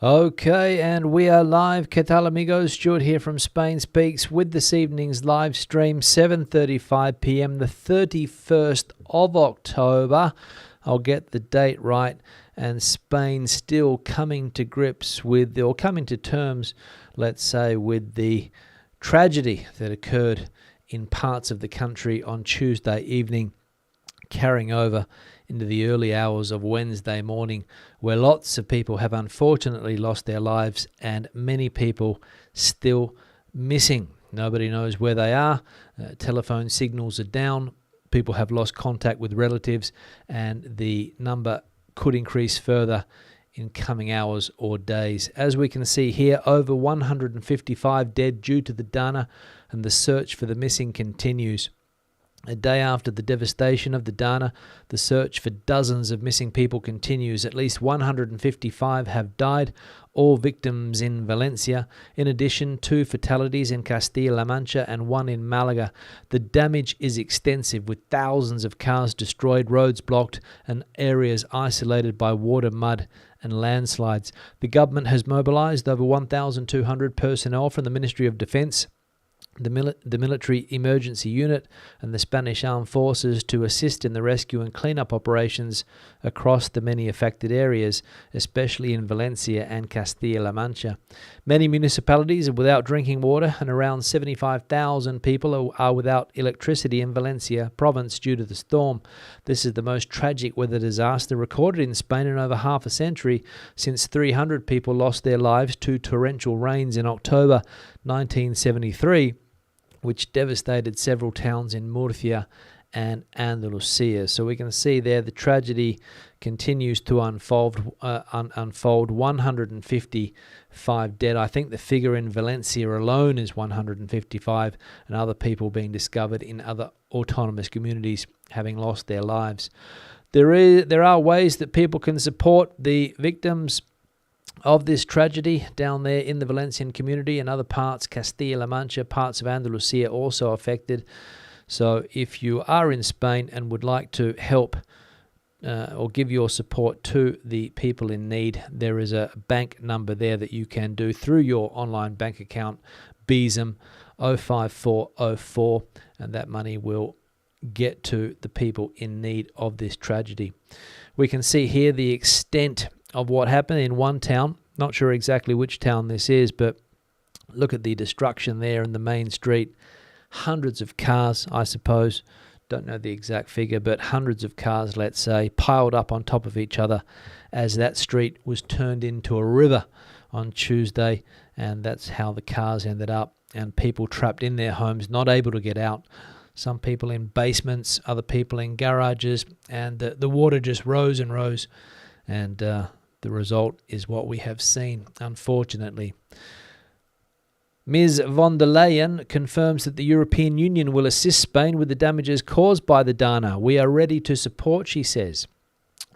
Okay, and we are live. ¿Qué tal, amigos? Stuart here from Spain Speaks with this evening's live stream, 7:35 p.m., the 31st of October. I'll get the date right. And Spain still coming to grips with, or coming to terms, let's say, with the tragedy that occurred in parts of the country on Tuesday evening, carrying over into the early hours of Wednesday morning, where lots of people have unfortunately lost their lives and many people still missing. Nobody knows where they are. Telephone signals are down. People have lost contact with relatives, and the number could increase further in coming hours or days. As we can see here, over 155 dead due to the Dana, and the search for the missing continues. A day after the devastation of the Dana, the search for dozens of missing people continues. At least 155 have died, all victims in Valencia. In addition, 2 fatalities in Castilla-La Mancha and 1 in Malaga. The damage is extensive, with thousands of cars destroyed, roads blocked, and areas isolated by water, mud, and landslides. The government has mobilized over 1,200 personnel from the Ministry of Defense, the military emergency unit, and the Spanish armed forces to assist in the rescue and cleanup operations across the many affected areas, especially in Valencia and Castilla-La Mancha. Many municipalities are without drinking water, and around 75,000 people are without electricity in Valencia province due to the storm. This is the most tragic weather disaster recorded in Spain in over half a century, since 300 people lost their lives to torrential rains in October 1973, which devastated several towns in Murcia and Andalusia. So we can see there the tragedy continues to unfold. 155 dead. I think the figure in Valencia alone is 155, and other people being discovered in other autonomous communities having lost their lives. There are ways that people can support the victims of this tragedy down there in the Valencian community and other parts, Castilla-La Mancha, parts of Andalusia also affected. So if you are in Spain and would like to help or give your support to the people in need, there is a bank number there that you can do through your online bank account, BSM 05404, and that money will get to the people in need of this tragedy. We can see here the extent of what happened in one town. Not sure exactly which town this is, but look at the destruction there in the main street. Hundreds of cars, I suppose, don't know the exact figure, but hundreds of cars, let's say, piled up on top of each other as that street was turned into a river on Tuesday, and that's how the cars ended up, and people trapped in their homes, not able to get out. Some people in basements, other people in garages, and the water just rose and rose, and the result is what we have seen, unfortunately. Ms. von der Leyen confirms that the European Union will assist Spain with the damages caused by the Dana. We are ready to support, she says.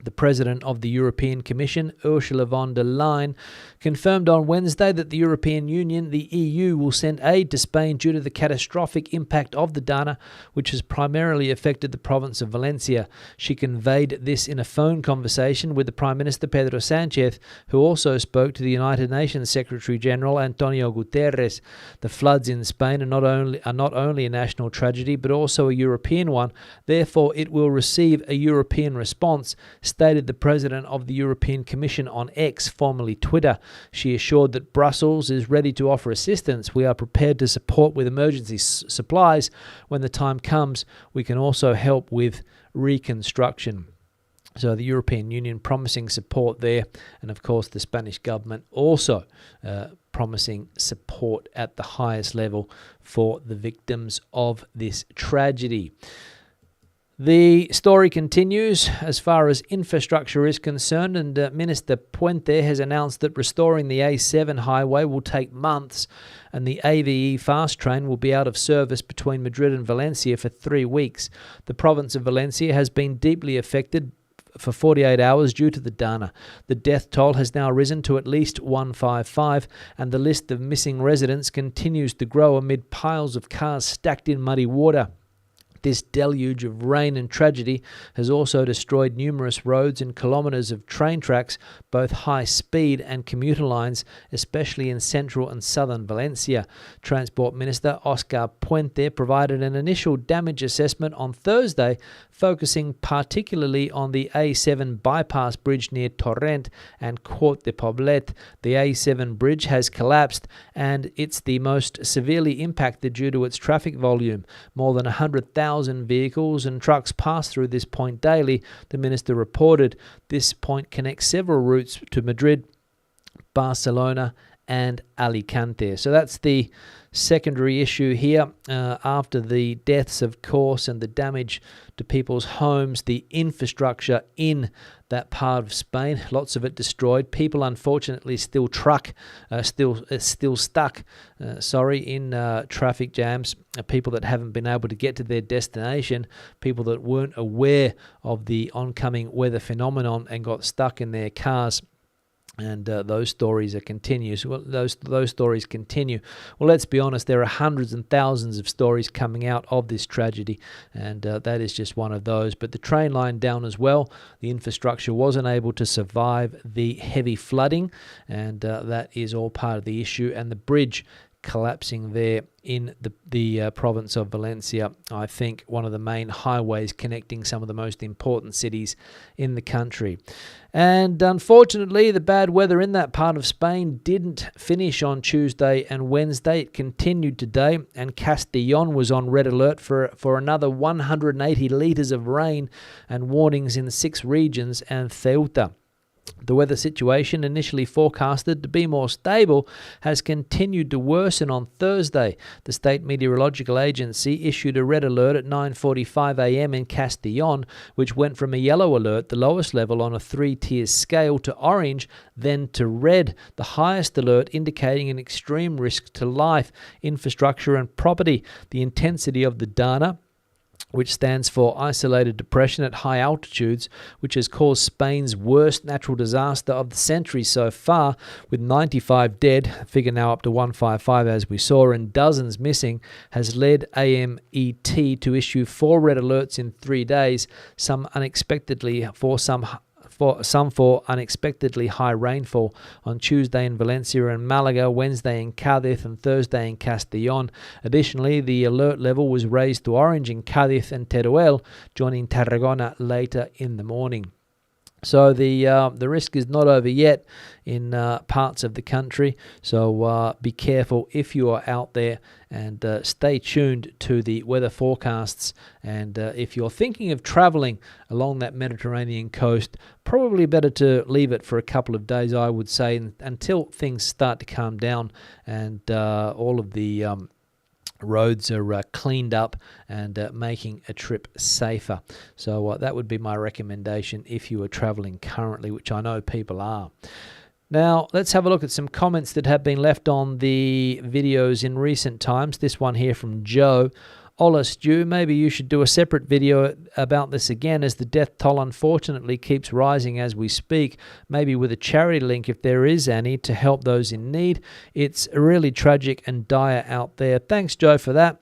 The President of the European Commission, Ursula von der Leyen, confirmed on Wednesday that the European Union, the EU, will send aid to Spain due to the catastrophic impact of the Dana, which has primarily affected the province of Valencia. She conveyed this in a phone conversation with the Prime Minister Pedro Sánchez, who also spoke to the United Nations Secretary-General Antonio Guterres. The floods in Spain are not only a national tragedy, but also a European one. Therefore, it will receive a European response, stated the President of the European Commission on X, formerly Twitter. She assured that Brussels is ready to offer assistance. We are prepared to support with emergency supplies. When the time comes, we can also help with reconstruction. So the European Union promising support there, and of course the Spanish government also promising support at the highest level for the victims of this tragedy. The story continues as far as infrastructure is concerned, and Minister Puente has announced that restoring the A7 highway will take months, and the AVE fast train will be out of service between Madrid and Valencia for 3 weeks. The province of Valencia has been deeply affected for 48 hours due to the Dana. The death toll has now risen to at least 155, and the list of missing residents continues to grow amid piles of cars stacked in muddy water. This deluge of rain and tragedy has also destroyed numerous roads and kilometres of train tracks, both high-speed and commuter lines, especially in central and southern Valencia. Transport Minister Oscar Puente provided an initial damage assessment on Thursday, focusing particularly on the A7 bypass bridge near Torrent and Cort de Poblet. The A7 bridge has collapsed, and it's the most severely impacted due to its traffic volume. More than 100,000 vehicles and trucks pass through this point daily, the minister reported. This point connects several routes to Madrid, Barcelona, and Alicante. So that's the secondary issue here. After the deaths, of course, and the damage to people's homes, the infrastructure in that part of Spain, lots of it destroyed. People, unfortunately, still stuck in traffic jams. People that haven't been able to get to their destination, people that weren't aware of the oncoming weather phenomenon and got stuck in their cars. And those stories continue. Those stories continue. Well, let's be honest, there are hundreds and thousands of stories coming out of this tragedy, and that is just one of those. But the train line down as well. The infrastructure wasn't able to survive the heavy flooding, and that is all part of the issue. And the bridge collapsing there in the province of Valencia, I think one of the main highways connecting some of the most important cities in the country. And unfortunately, the bad weather in that part of Spain didn't finish on Tuesday and Wednesday. It continued today, and Castellón was on red alert for another 180 litres of rain and warnings in 6 regions and Ceuta. The weather situation, initially forecasted to be more stable, has continued to worsen on Thursday. The State Meteorological Agency issued a red alert at 9:45 a.m. in Castellón, which went from a yellow alert, the lowest level on a 3-tier scale, to orange, then to red, the highest alert indicating an extreme risk to life, infrastructure and property. The intensity of the Dana, which stands for isolated depression at high altitudes, which has caused Spain's worst natural disaster of the century so far, with 95 dead, figure now up to 155 as we saw, and dozens missing, has led AMET to issue 4 red alerts in 3 days, some for unexpectedly high rainfall on Tuesday in Valencia and Malaga, Wednesday in Cádiz, and Thursday in Castellón. Additionally, the alert level was raised to orange in Cádiz and Teruel, joining Tarragona later in the morning. So the risk is not over yet in parts of the country. So be careful if you are out there, and stay tuned to the weather forecasts. And if you're thinking of traveling along that Mediterranean coast, probably better to leave it for a couple of days, I would say, until things start to calm down and all of the roads are cleaned up and making a trip safer. So that would be my recommendation if you are traveling currently, which I know people are. Now, let's have a look at some comments that have been left on the videos in recent times. This one here from Joe. Ola Stu, maybe you should do a separate video about this again, as the death toll unfortunately keeps rising as we speak, maybe with a charity link if there is any, to help those in need. It's really tragic and dire out there. Thanks, Joe, for that.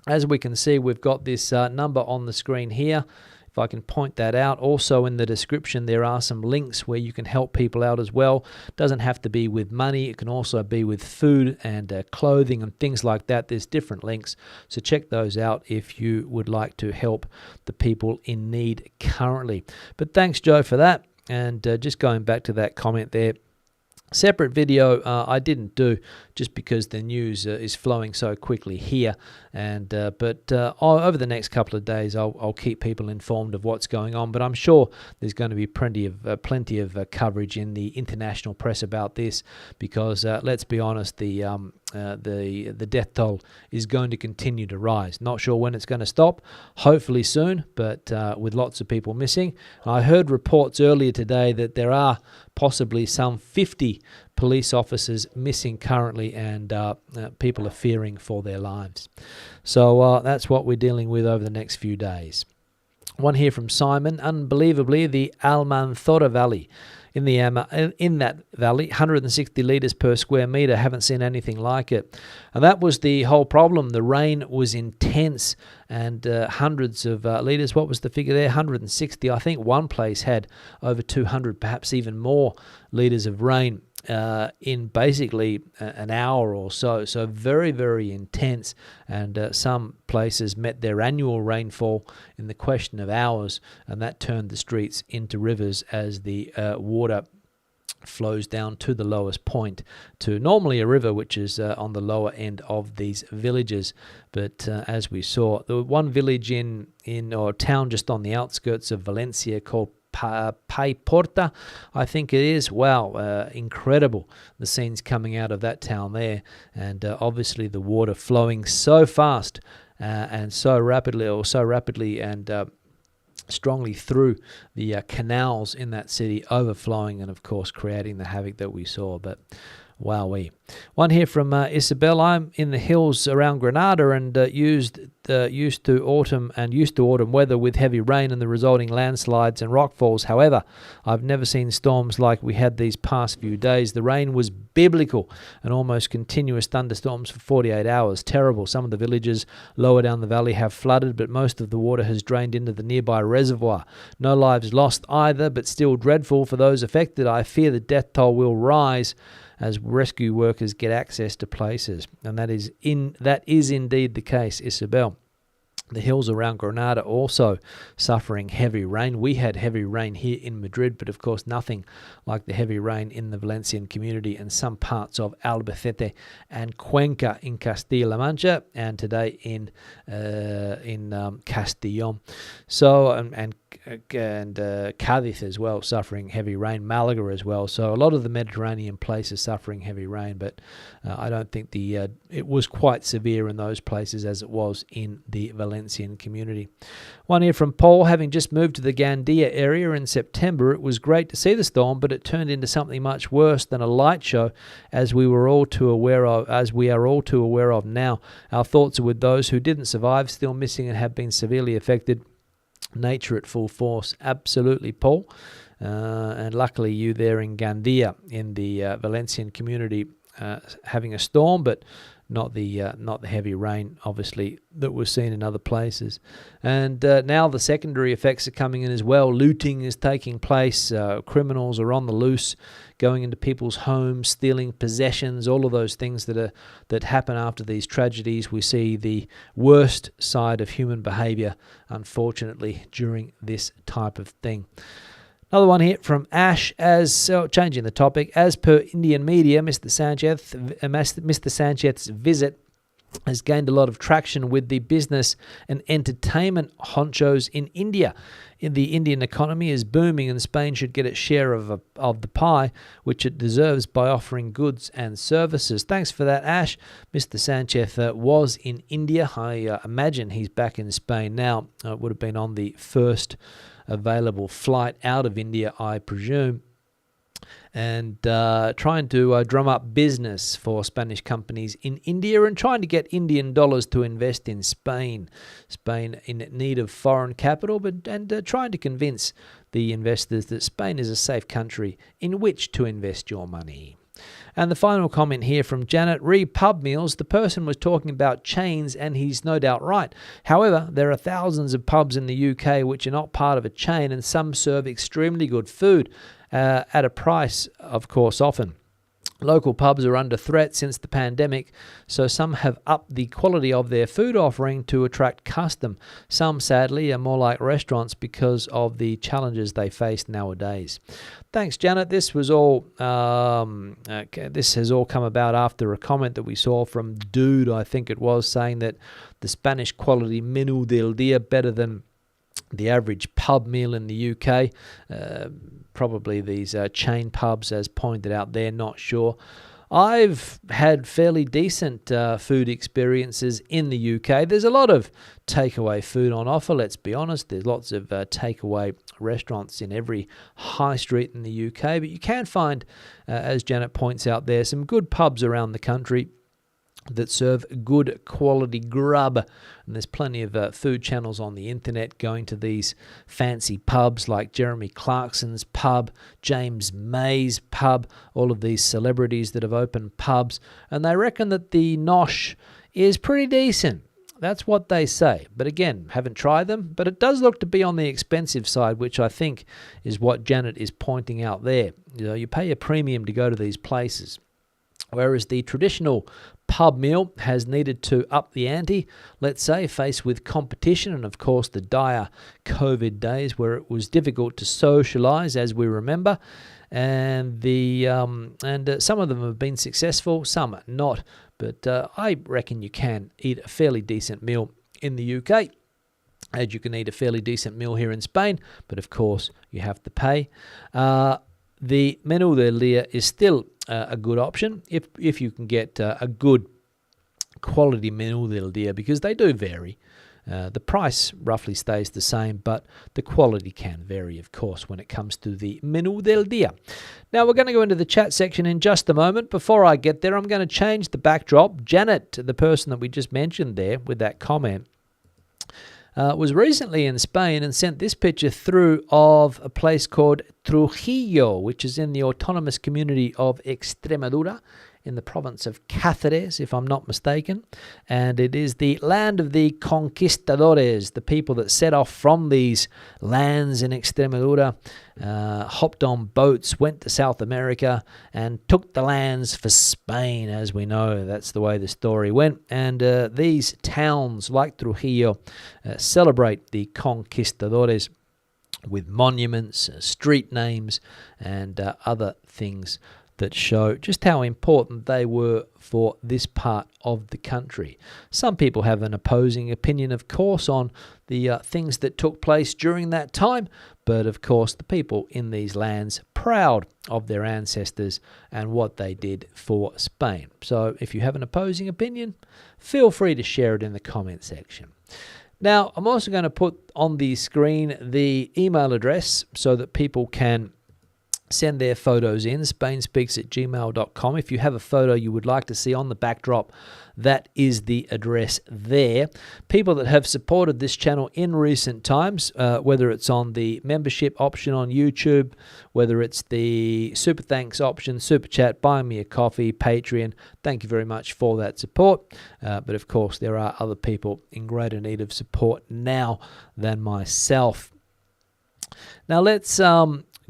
As we can see, we've got this number on the screen here. If I can point that out. Also in the description, there are some links where you can help people out as well. Doesn't have to be with money. It can also be with food and clothing and things like that. There's different links. So check those out if you would like to help the people in need currently. But thanks, Joe, for that. And just going back to that comment there, separate video I didn't do just because the news is flowing so quickly here, and but over the next couple of days I'll keep people informed of what's going on. But I'm sure there's going to be plenty of coverage in the international press about this, because let's be honest, the death toll is going to continue to rise. Not sure when it's going to stop. Hopefully soon, but with lots of people missing. I heard reports earlier today that there are possibly some 50 police officers missing currently, and people are fearing for their lives. So that's what we're dealing with over the next few days. One here from Simon. Unbelievably, the Almanzora Valley in the in that valley, 160 litres per square metre. Haven't seen anything like it. And that was the whole problem. The rain was intense and hundreds of litres. What was the figure there? 160. I think one place had over 200, perhaps even more litres of rain in basically an hour or so. So very, very intense. And some places met their annual rainfall in the question of hours, and that turned the streets into rivers as the water flows down to the lowest point to normally a river which is on the lower end of these villages. But as we saw, the one village in or town just on the outskirts of Valencia called Porta, I think it is. Wow, incredible, the scenes coming out of that town there. And obviously the water flowing so fast and so rapidly and strongly through the canals in that city, overflowing and of course creating the havoc that we saw. But wowee. One here from Isabel. I'm in the hills around Granada and used to autumn weather with heavy rain and the resulting landslides and rockfalls. However, I've never seen storms like we had these past few days. The rain was biblical and almost continuous thunderstorms for 48 hours. Terrible. Some of the villages lower down the valley have flooded, but most of the water has drained into the nearby reservoir. No lives lost either, but still dreadful for those affected. I fear the death toll will rise as rescue workers get access to places. And that is indeed the case, Isabel. The hills around Granada also suffering heavy rain. We had heavy rain here in Madrid, but of course nothing like the heavy rain in the Valencian community and some parts of Albacete and Cuenca in Castilla-La Mancha, and today in Castellón. So and Cádiz as well, suffering heavy rain. Malaga as well. So a lot of the Mediterranean places suffering heavy rain, but I don't think it was quite severe in those places as it was in the Valencian community. One here from Paul. Having just moved to the Gandia area in September, it was great to see the storm, but it turned into something much worse than a light show, as we are all too aware of now. Our thoughts are with those who didn't survive, still missing and have been severely affected. Nature at full force. Absolutely, Paul. And luckily you there in Gandia in the Valencian community having a storm, but not the heavy rain, obviously, that was seen in other places. And now the secondary effects are coming in as well. Looting is taking place. Criminals are on the loose, going into people's homes, stealing possessions, all of those things that happen after these tragedies. We see the worst side of human behavior, unfortunately, during this type of thing. Another one here from Ash, changing the topic. As per Indian media, Mr. Sanchez's visit has gained a lot of traction with the business and entertainment honchos in India. The Indian economy is booming and Spain should get its share of the pie, which it deserves by offering goods and services. Thanks for that, Ash. Mr. Sanchez was in India. I imagine he's back in Spain now. It would have been on the first available flight out of India, I presume, and trying to drum up business for Spanish companies in India and trying to get Indian dollars to invest in Spain. Spain in need of foreign capital, and trying to convince the investors that Spain is a safe country in which to invest your money. And the final comment here from Janet. Re pub meals, the person was talking about chains and he's no doubt right. However, there are thousands of pubs in the UK which are not part of a chain, and some serve extremely good food at a price, of course, often. Local pubs are under threat since the pandemic, so some have upped the quality of their food offering to attract custom. Some, sadly, are more like restaurants because of the challenges they face nowadays. Thanks, Janet. This has all come about after a comment that we saw from Dude, I think it was, saying that the Spanish quality menú del día better than the average pub meal in the UK. Probably these chain pubs, as pointed out there, not sure. I've had fairly decent food experiences in the UK. There's a lot of takeaway food on offer, let's be honest. There's lots of takeaway restaurants in every high street in the UK, but you can find, as Janet points out there, some good pubs around the country that serve good quality grub. And there's plenty of food channels on the internet going to these fancy pubs like Jeremy Clarkson's pub, James May's pub, all of these celebrities that have opened pubs. And they reckon that the nosh is pretty decent. That's what they say. But again, haven't tried them. But it does look to be on the expensive side, which I think is what Janet is pointing out there. You know, you pay a premium to go to these places. Whereas the traditional pub meal has needed to up the ante, let's say, faced with competition and, of course, the dire COVID days where it was difficult to socialise, as we remember. And some of them have been successful, some not. But I reckon you can eat a fairly decent meal in the UK, as you can eat a fairly decent meal here in Spain. But, of course, you have to pay. The menú del día is still a good option if you can get a good quality menú del día, because they do vary. The price roughly stays the same, but the quality can vary, of course, when it comes to the menú del día. Now, we're going to go into the chat section in just a moment. Before I get there, I'm going to change the backdrop. Janet, the person that we just mentioned there with that comment, was recently in Spain and sent this picture through of a place called Trujillo, which is in the autonomous community of Extremadura in the province of Cáceres, if I'm not mistaken. And it is the land of the conquistadores, the people that set off from these lands in Extremadura, hopped on boats, went to South America, and took the lands for Spain, as we know. That's the way the story went. And these towns, like Trujillo, celebrate the conquistadores with monuments, street names, and other things that show just how important they were for this part of the country. Some people have an opposing opinion, of course, on the things that took place during that time, but of course the people in these lands proud of their ancestors and what they did for Spain. So if you have an opposing opinion, feel free to share it in the comment section. Now, I'm also going to put on the screen the email address so that people can send their photos in, spainspeaks@gmail.com. If you have a photo you would like to see on the backdrop, that is the address there. People that have supported this channel in recent times, whether it's on the membership option on YouTube, whether it's the super thanks option, super chat, buying me a coffee, Patreon, thank you very much for that support. But of course, there are other people in greater need of support now than myself. Now let's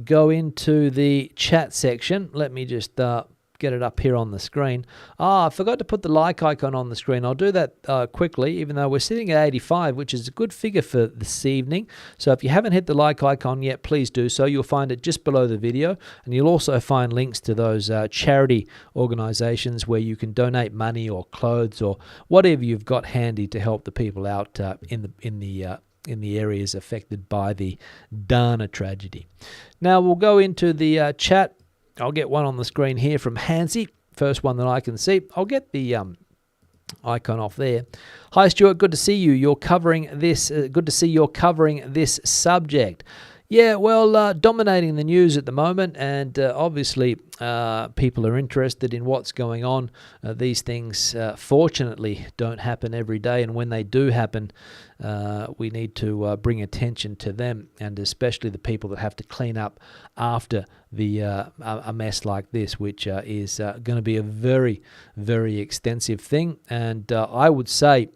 go into the chat section. Let me just get it up here on the screen. I forgot to put the like icon on the screen. I'll do that quickly, even though we're sitting at 85, which is a good figure for this evening. So if you haven't hit the like icon yet, please do so. You'll find it just below the video, and you'll also find links to those charity organizations where you can donate money or clothes or whatever you've got handy to help the people out in the areas affected by the Dana tragedy. Now we'll go into the chat. I'll get one on the screen here from Hansi, first one that I can see. I'll get the icon off there. Hi Stuart, good to see you. You're covering this. Good to see you're covering this subject. Yeah, well, dominating the news at the moment, and obviously people are interested in what's going on. These things, fortunately, don't happen every day, and when they do happen, we need to bring attention to them, and especially the people that have to clean up after a mess like this, which is going to be a very, very extensive thing. And I would say,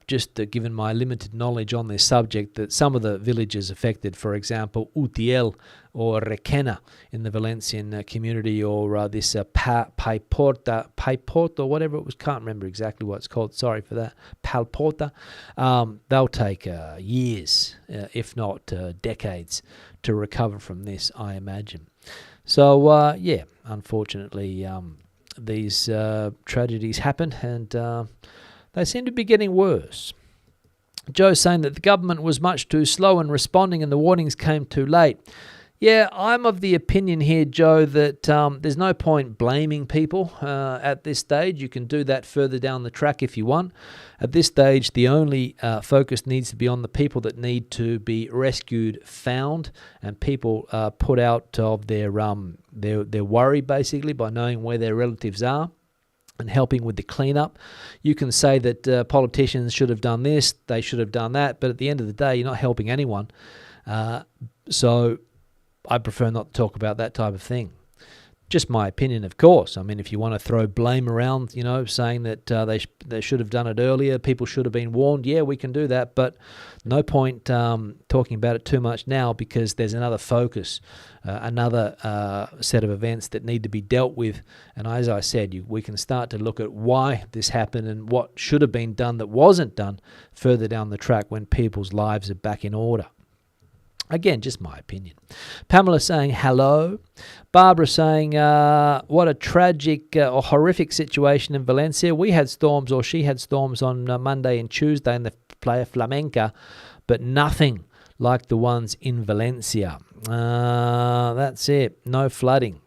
just given my limited knowledge on this subject, that some of the villages affected, for example, Utiel or Requena in the Valencian community, or this Paiporta, or whatever it was, can't remember exactly what it's called, sorry for that, Palporta, they'll take years, if not decades, to recover from this, I imagine. So, yeah, unfortunately, these tragedies happen, and they seem to be getting worse. Joe's saying that the government was much too slow in responding and the warnings came too late. Yeah, I'm of the opinion here, Joe, that there's no point blaming people at this stage. You can do that further down the track if you want. At this stage, the only focus needs to be on the people that need to be rescued, found, and people put out of their worry, basically, by knowing where their relatives are. and helping with the cleanup. You can say that politicians should have done this, they should have done that, but at the end of the day, you're not helping anyone. So I prefer not to talk about that type of thing. Just my opinion, of course. I mean, if you want to throw blame around, saying that they should have done it earlier, people should have been warned, yeah, we can do that, but no point talking about it too much now, because there's another focus, another set of events that need to be dealt with. And as I said, we can start to look at why this happened and what should have been done that wasn't done further down the track when people's lives are back in order. Again, just my opinion. Pamela saying hello. Barbara saying, what a tragic or horrific situation in Valencia. We had storms, or she had storms on Monday and Tuesday in the Playa Flamenca, but nothing like the ones in Valencia. That's it. No flooding.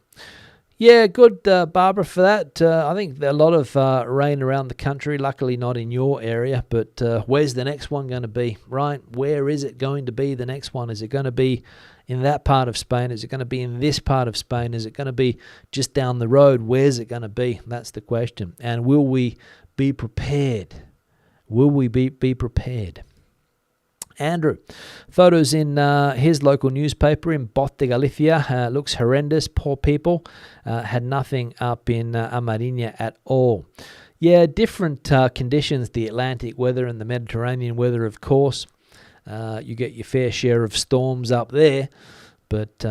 Yeah, good, Barbara, for that. I think a lot of rain around the country, luckily not in your area, but where's the next one going to be, right? Where is it going to be, the next one? Is it going to be in that part of Spain? Is it going to be in this part of Spain? Is it going to be just down the road? Where's it going to be? That's the question. And will we be prepared? Will we be prepared? Andrew, photos in his local newspaper in Bot de Galicia. Looks horrendous. Poor people. Had nothing up in Amariña at all. Yeah, different conditions, the Atlantic weather and the Mediterranean weather, of course. You get your fair share of storms up there, but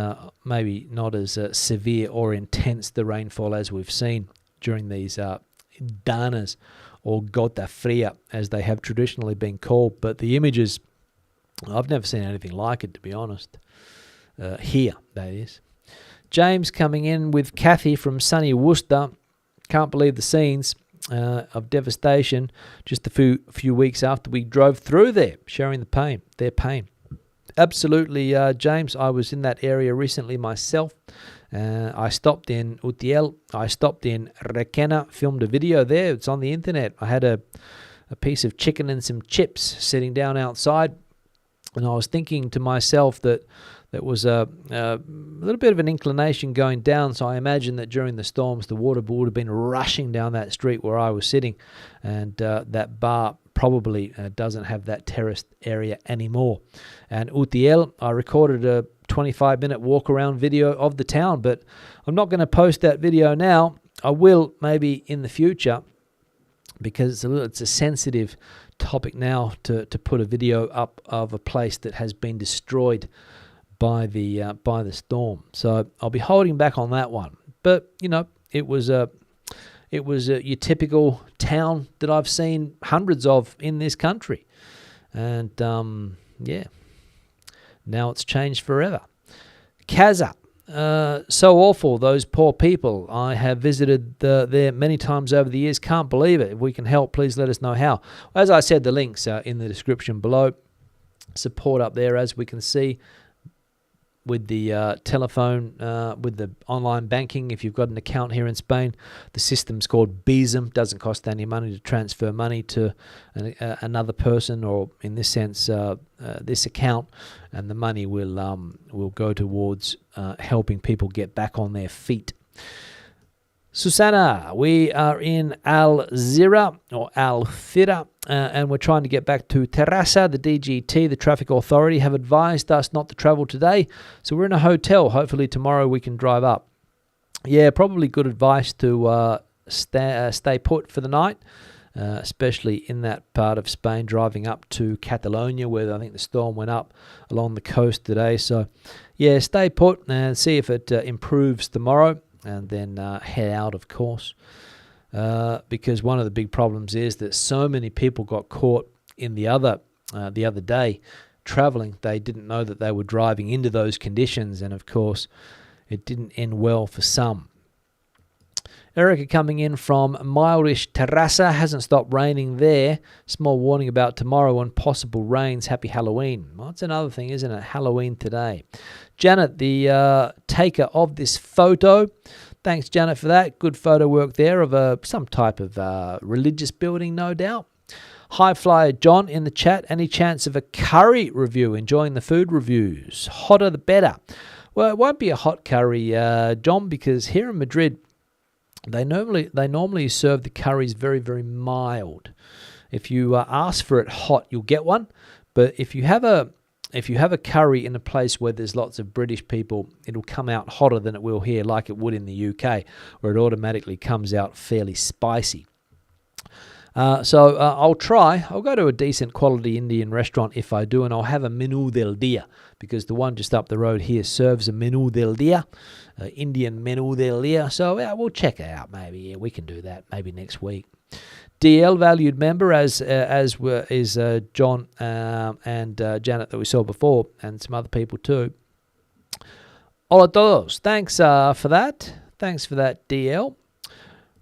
maybe not as severe or intense the rainfall as we've seen during these danas, or gota fria, as they have traditionally been called. But the images, I've never seen anything like it, to be honest. Here, that is. James coming in with Kathy from sunny Worcester. Can't believe the scenes of devastation just a few weeks after we drove through there, sharing their pain. Absolutely, James. I was in that area recently myself. I stopped in Utiel. I stopped in Requena, filmed a video there. It's on the internet. I had a piece of chicken and some chips sitting down outside. And I was thinking to myself that there was a little bit of an inclination going down, so I imagine that during the storms the water would have been rushing down that street where I was sitting, and that bar probably doesn't have that terraced area anymore. And Utiel, I recorded a 25-minute walk-around video of the town, but I'm not going to post that video now. I will maybe in the future, because it's a sensitive topic now to put a video up of a place that has been destroyed by the storm. So I'll be holding back on that one. But it was your typical town that I've seen hundreds of in this country, and now it's changed forever. Casa. So awful, those poor people. I have visited there many times over the years. Can't believe it. If we can help, please let us know how. As I said, the links are in the description below. Support up there, as we can see, with the telephone, with the online banking. If you've got an account here in Spain, the system's called Bizum. Doesn't cost any money to transfer money to another person, or in this sense, this account, and the money will go towards helping people get back on their feet. Susana, we are in Alzira, or Alfira, and we're trying to get back to Terrassa. The DGT, the Traffic Authority, have advised us not to travel today, so we're in a hotel. Hopefully tomorrow we can drive up. Yeah, probably good advice to stay put for the night, especially in that part of Spain, driving up to Catalonia, where I think the storm went up along the coast today. So, yeah, stay put and see if it improves tomorrow, and then head out, of course, because one of the big problems is that so many people got caught in the other day traveling. They didn't know that they were driving into those conditions, and of course it didn't end well for some. Erica coming in from mildish Terrassa. Hasn't stopped raining there. Small warning about tomorrow and possible rains. Happy Halloween. Well, that's another thing, isn't it? Halloween today. Janet, the taker of this photo. Thanks, Janet, for that. Good photo work there of some type of religious building, no doubt. High Flyer John in the chat. Any chance of a curry review? Enjoying the food reviews. Hotter the better. Well, it won't be a hot curry, John, because here in Madrid, They normally serve the curries very, very mild. If you ask for it hot, you'll get one. But if you have a curry in a place where there's lots of British people, it'll come out hotter than it will here, like it would in the UK, where it automatically comes out fairly spicy. So I'll try. I'll go to a decent quality Indian restaurant if I do, and I'll have a menú del día, because the one just up the road here serves a menú del día, Indian menú del día. So we'll check it out. Maybe we can do that. Maybe next week. DL valued member is John and Janet that we saw before, and some other people too. Hola todos. Thanks for that. Thanks for that, DL.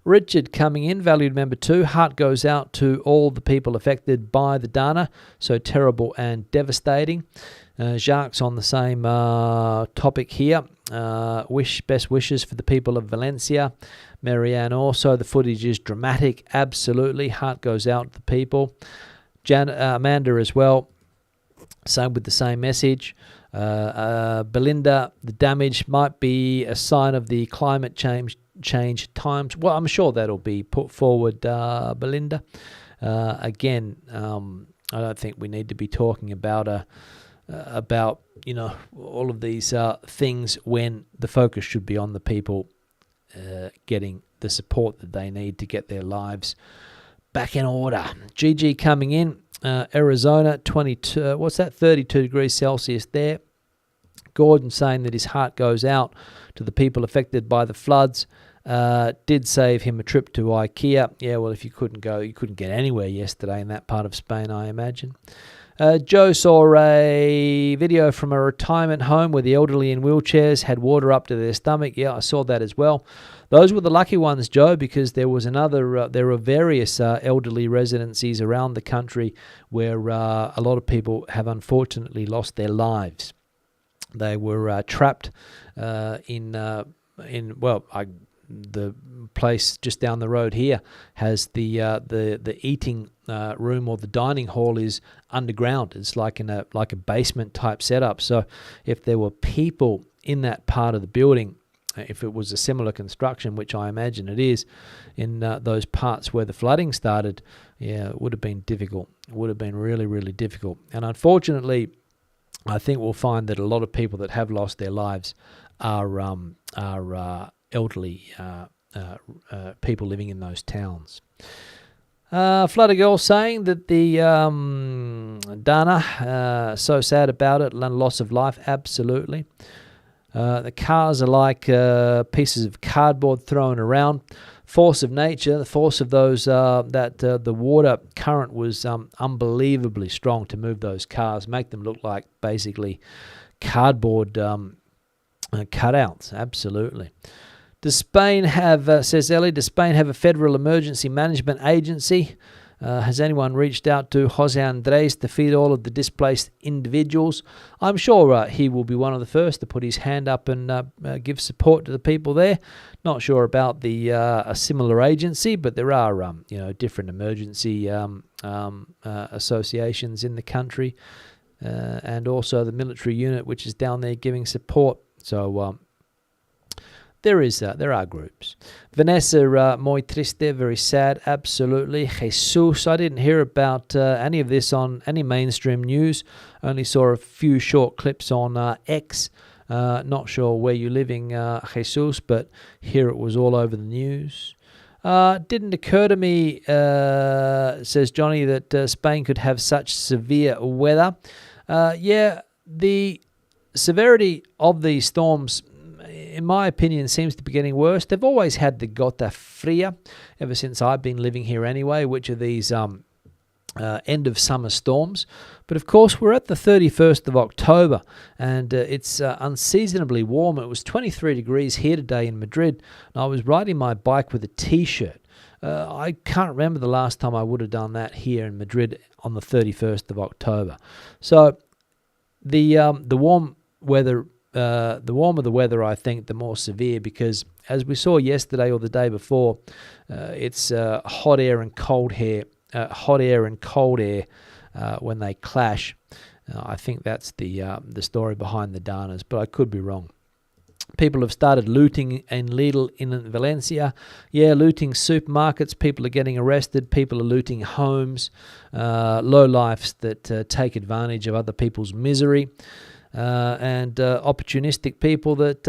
Richard coming in, valued member 2. Heart goes out to all the people affected by the Dana. So terrible and devastating. Jacques on the same topic here. Best wishes for the people of Valencia. Marianne also. The footage is dramatic. Absolutely. Heart goes out to the people. Amanda as well. Same with the same message. Belinda, the damage might be a sign of the climate change times. Well, I'm sure that'll be put forward, Belinda. Again, I don't think we need to be talking about all of these things when the focus should be on the people getting the support that they need to get their lives back in order. GG coming in, Arizona, 32 degrees Celsius there. Gordon saying that his heart goes out to the people affected by the floods. Did save him a trip to IKEA. Yeah, well, if you couldn't go, you couldn't get anywhere yesterday in that part of Spain, I imagine. Joe saw a video from a retirement home where the elderly in wheelchairs had water up to their stomach. Yeah, I saw that as well. Those were the lucky ones, Joe, because there was there are various elderly residencies around the country where a lot of people have unfortunately lost their lives. They were trapped the place just down the road here has the eating room, or the dining hall is underground. It's like a basement type setup. So if there were people in that part of the building, if it was a similar construction, which I imagine it is, in those parts where the flooding started, yeah, it would have been difficult. It would have been really, really difficult. And unfortunately, I think we'll find that a lot of people that have lost their lives are elderly people living in those towns. Flutter Girl saying that the Dana, so sad about it, loss of life, absolutely. The cars are like pieces of cardboard thrown around. Force of nature, the force of those, the water current was unbelievably strong to move those cars, make them look like basically cardboard cutouts, absolutely. Does Spain have, says Ellie, does Spain have a federal emergency management agency? Has anyone reached out to Jose Andres to feed all of the displaced individuals? I'm sure he will be one of the first to put his hand up and give support to the people there. Not sure about a similar agency, but there are different emergency associations in the country, and also the military unit which is down there giving support. So there are groups. Vanessa, muy triste, very sad, absolutely. Jesus, I didn't hear about any of this on any mainstream news. Only saw a few short clips on X. Not sure where you're living, Jesus, but here it was all over the news. Didn't occur to me, says Johnny, that Spain could have such severe weather. The severity of these storms, in my opinion, seems to be getting worse. They've always had the gota fria ever since I've been living here anyway, which are these end of summer storms. But of course, we're at the 31st of October, and it's unseasonably warm. It was 23 degrees here today in Madrid, and I was riding my bike with a t-shirt. I can't remember the last time I would have done that here in Madrid on the 31st of October. So the warm weather, the warmer the weather, I think, the more severe, because as we saw yesterday or the day before, it's hot air and cold air. When they clash. I think that's the story behind the Danas, but I could be wrong. People have started looting in Lidl in Valencia. Yeah, looting supermarkets. People are getting arrested. People are looting homes. Lowlifes that take advantage of other people's misery. And opportunistic people that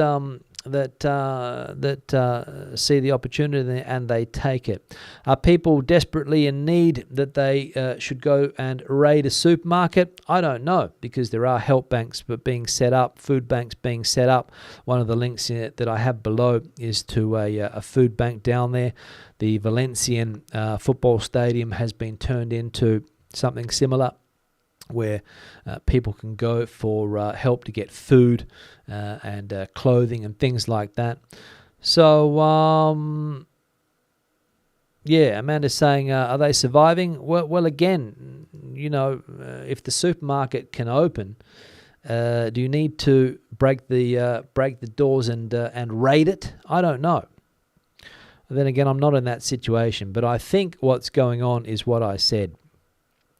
see the opportunity and they take it. Are people desperately in need that they should go and raid a supermarket? I don't know, because there are help banks being set up, food banks being set up. One of the links that I have below is to a food bank down there. The Valencian football stadium has been turned into something similar, where people can go for help to get food and clothing and things like that. So, yeah, Amanda's saying, are they surviving? Well, again, if the supermarket can open, do you need to break the doors and raid it? I don't know. Then again, I'm not in that situation, but I think what's going on is what I said.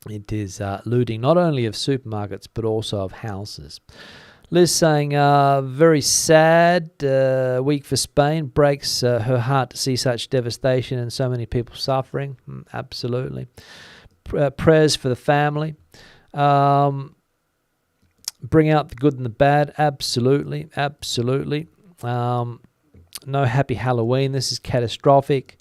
It is looting not only of supermarkets but also of houses. Liz saying, very sad week for Spain. Breaks her heart to see such devastation and so many people suffering. Absolutely. Prayers for the family. Bring out the good and the bad. Absolutely. Absolutely. No happy Halloween. This is catastrophic.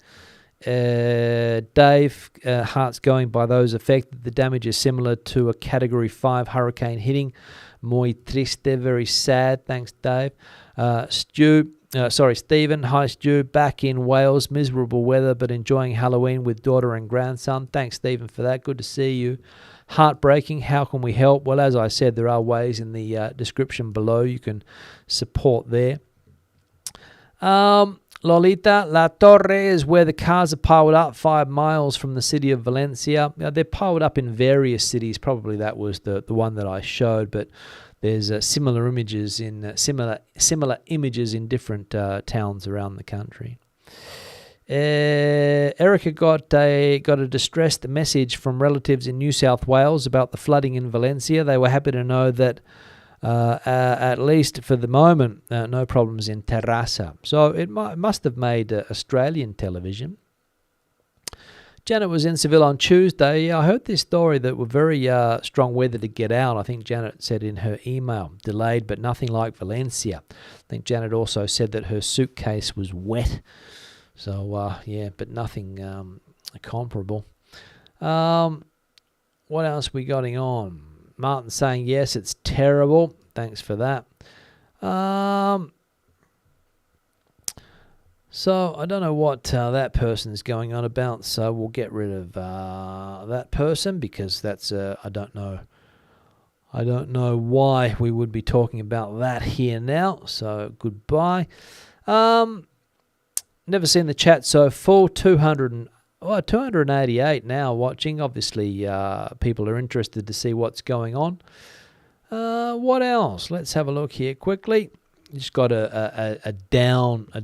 Dave, hearts going by those affected. The damage is similar to a Category 5 hurricane hitting. Muy triste, very sad. Thanks, Dave. Stephen. Hi, Stu. Back in Wales. Miserable weather, but enjoying Halloween with daughter and grandson. Thanks, Stephen, for that. Good to see you. Heartbreaking. How can we help? Well, as I said, there are ways in the description below. You can support there. Lolita, La Torre is where the cars are piled up 5 miles from the city of Valencia. They're piled up in various cities. Probably that was the one that I showed, but there's similar images in similar images in different towns around the country. Erica got a distressed message from relatives in New South Wales about the flooding in Valencia. They were happy to know that at least for the moment, no problems in Terrassa. So it must have made Australian television. Janet was in Seville on Tuesday. I heard this story that were very strong weather to get out. I think Janet said in her email, delayed but nothing like Valencia. I think Janet also said that her suitcase was wet. So, yeah, but nothing comparable. What else we got on? Martin saying, yes, it's terrible. Thanks for that. So I don't know what that person is going on about, so we'll get rid of that person because that's I don't know why we would be talking about that here now. So goodbye. Never seen the chat so full. 288 now watching. Obviously, people are interested to see what's going on. What else? Let's have a look here quickly. Just got a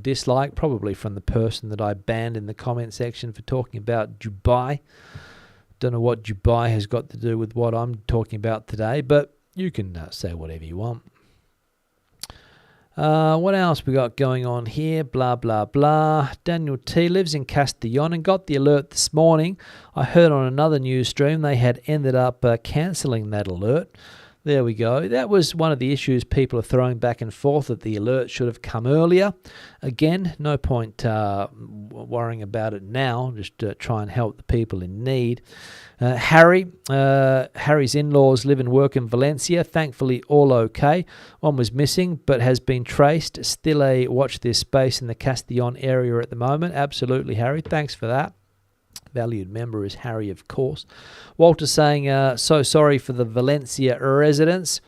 dislike, probably from the person that I banned in the comment section for talking about Dubai. Don't know what Dubai has got to do with what I'm talking about today, but you can say whatever you want. What else we got going on here? Blah, blah, blah. Daniel T. lives in Castellón and got the alert this morning. I heard on another news stream they had ended up cancelling that alert. There we go. That was one of the issues people are throwing back and forth, that the alert should have come earlier. Again, no point worrying about it now. Just try and help the people in need. Harry's in-laws live and work in Valencia. Thankfully, all okay. One was missing, but has been traced. Still a watch this space in the Castellón area at the moment. Absolutely, Harry. Thanks for that. Valued member is Harry, of course. Walter saying, so sorry for the Valencia residents.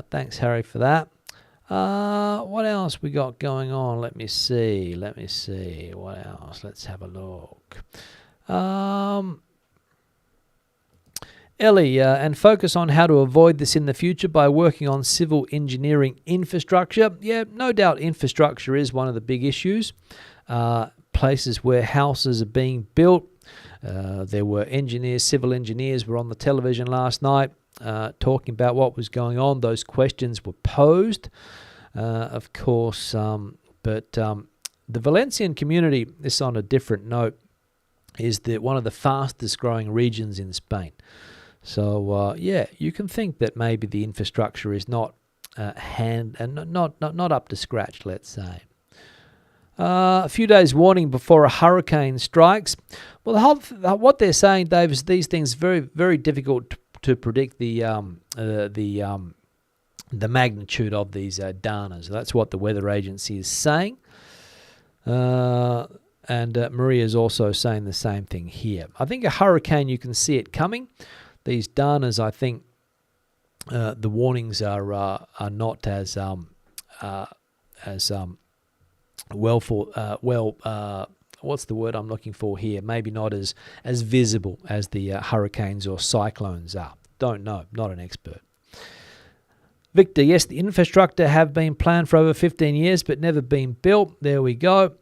Thanks, Harry, for that. What else we got going on? Let me see. What else? Let's have a look. Ellie, and focus on how to avoid this in the future by working on civil engineering infrastructure. Yeah, no doubt infrastructure is one of the big issues. Places where houses are being built. There were civil engineers were on the television last night talking about what was going on. Those questions were posed. of course. But the Valencian community, this on a different note, is one of the fastest growing regions in Spain. So yeah, you can think that maybe the infrastructure is not not up to scratch, let's say. A few days warning before a hurricane strikes. Well, what they're saying, Dave, is these things very, very difficult to predict the magnitude of these danas. That's what the weather agency is saying. And Maria is also saying the same thing here. I think a hurricane, you can see it coming. These danas, I think, the warnings are not as what's the word I'm looking for here? Maybe not as visible as the hurricanes or cyclones are. Don't know. Not an expert. Victor, yes, the infrastructure have been planned for over 15 years but never been built. There we go.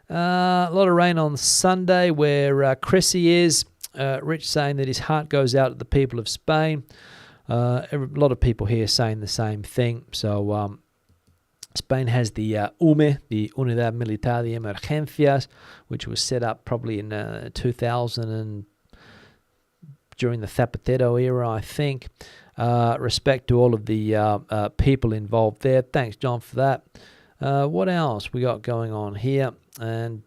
A lot of rain on Sunday where Cressy is. Rich saying that his heart goes out to the people of Spain. A lot of people here saying the same thing. So Spain has the UME, the Unidad Militar de Emergencias, which was set up probably in 2000 and during the Zapatero era, I think. Respect to all of the people involved there. Thanks, John, for that. What else we got going on here? And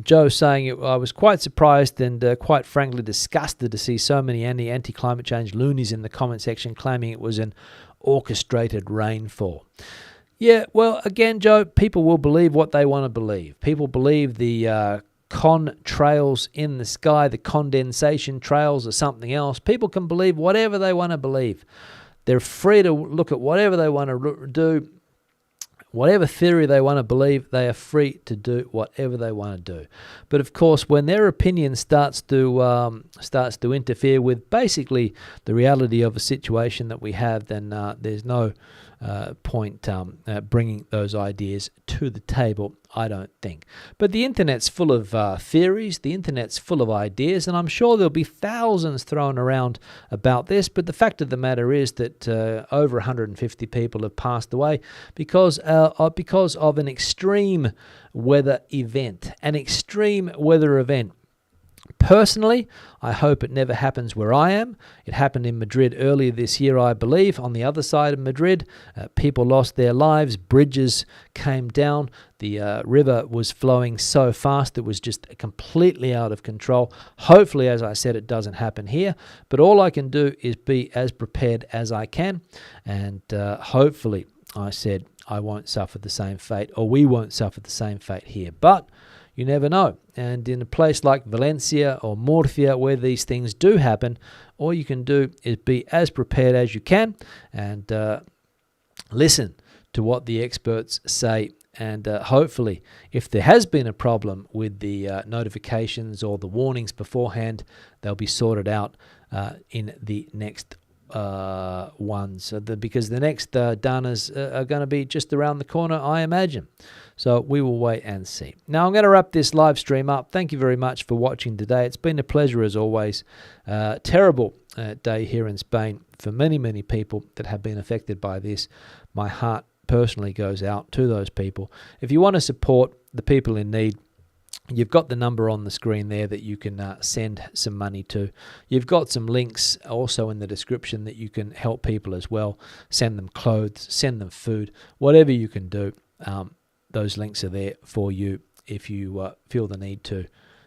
Joe saying, I was quite surprised and quite frankly disgusted to see so many anti-climate change loonies in the comment section claiming it was an orchestrated rainfall. Yeah, well, again, Joe, people will believe what they want to believe. People believe the contrails in the sky, the condensation trails or something else. People can believe whatever they want to believe. They're free to look at whatever they want to do. Whatever theory they want to believe, they are free to do whatever they want to do. But of course, when their opinion starts to interfere with basically the reality of a situation that we have, then there's no point bringing those ideas to the table, I don't think. But the internet's full of theories, the internet's full of ideas, and I'm sure there'll be thousands thrown around about this, but the fact of the matter is that over 150 people have passed away because of an extreme weather event. An extreme weather event. Personally, I hope it never happens where I am. It happened in Madrid earlier this year, I believe. On the other side of Madrid, people lost their lives. Bridges came down. The river was flowing so fast it was just completely out of control. Hopefully, as I said, it doesn't happen here. But all I can do is be as prepared as I can. And hopefully, I said, I won't suffer the same fate, or we won't suffer the same fate here. But you never know. And in a place like Valencia or Murcia where these things do happen, all you can do is be as prepared as you can and listen to what the experts say. And hopefully, if there has been a problem with the notifications or the warnings beforehand, they'll be sorted out in the next ones. Because the next Danas are going to be just around the corner, I imagine. So we will wait and see. Now I'm going to wrap this live stream up. Thank you very much for watching today. It's been a pleasure as always. Terrible day here in Spain for many, many people that have been affected by this. My heart personally goes out to those people. If you want to support the people in need, you've got the number on the screen there that you can send some money to. You've got some links also in the description that you can help people as well. Send them clothes, send them food, whatever you can do. Those links are there for you if you feel the need to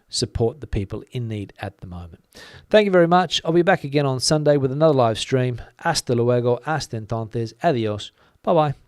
support the people in need at the moment. Thank you very much. I'll be back again on Sunday with another live stream. Hasta luego. Hasta entonces. Adios. Bye-bye.